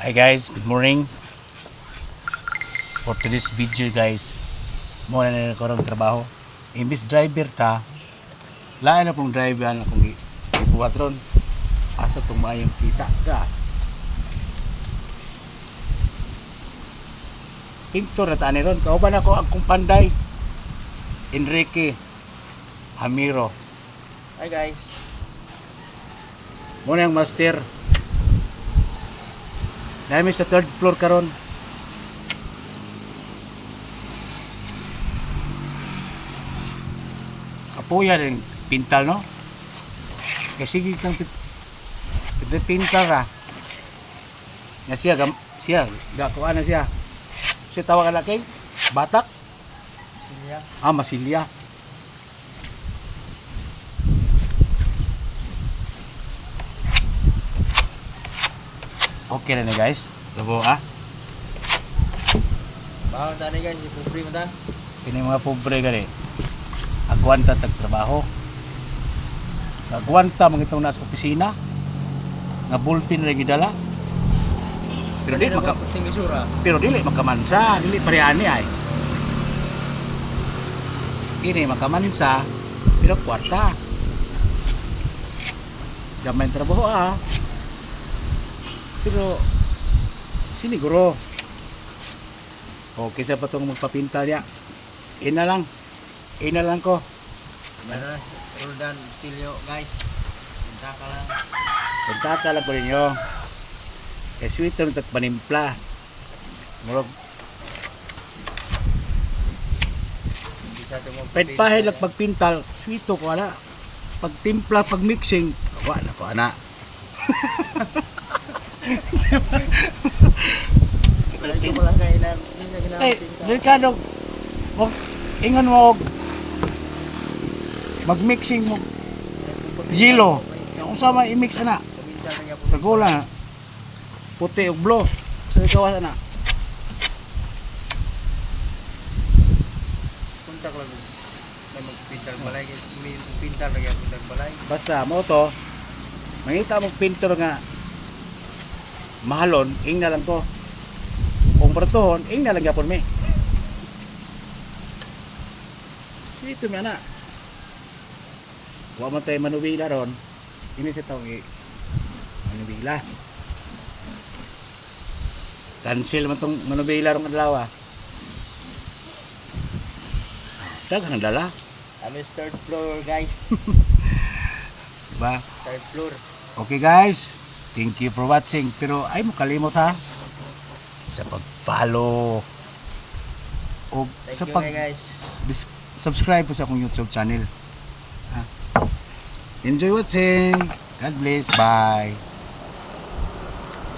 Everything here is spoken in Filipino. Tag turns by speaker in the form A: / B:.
A: Hi guys, good morning. For today's video guys, muna na ko ng trabaho. Imbis driver ta, lain na pong driver na kung ibuhat ron. Asa itong maayong kita ka. Pintor na taan ron. Kauban ako ang kumpanday. Enrique Hamiro.
B: Hi guys.
A: Muna yung master. Dami sa third floor karon. Apoya rin pintal no. Kasi kang pintal ra. Na siya gakuha na siya. Siya tawag ka laki, batak.
B: Silya.
A: Masilya. Okay na guys. Labo
B: Bawal tani guys, ipobre mo ta.
A: Kini mga pobre gani. Agwanta tag trabaho. Agwanta mga itong nasa opisina. Nga bullpen ra gidala. Pero dili makamansa, dili pareani ay. Ini makamansa, pero kwarta. Gamay trabaho Pero siniguro. Okay sa pa itong magpapinta niya. Ina lang ko.
B: Ano, Roldan Tilio guys.
A: Punta ka lang ko ninyo. Kaya sweet rin ito panimpla. Murag. Pahit lang pagpintal, sweet ko wala. Pagtimpla, pagmixing, wala ko ana. Delikado. Ingon mo mag-mixing mo yelo. Kung sama i-mix ana sa gola puti ug blue sa gawas ana.
B: Kontak lang. May magpintal balay, may pintal lagi ang pintal balay.
A: Basta mo to mangita mo pintor nga mahalon, ing na lang ko. Kung bertohon, ing na lang yapon mi. Sito mi ana. Wa man tay manubila ron. Ini sa tawag manubila. Cancel man tong manubila ron adlaw. Daghang dala.
B: Ano third floor guys.
A: Diba?
B: Third floor.
A: Okay guys, thank you for watching. Pero ay mo kalimot ha sa pag-follow o sa subscribe po sa akong YouTube channel. Enjoy watching. God bless. Bye.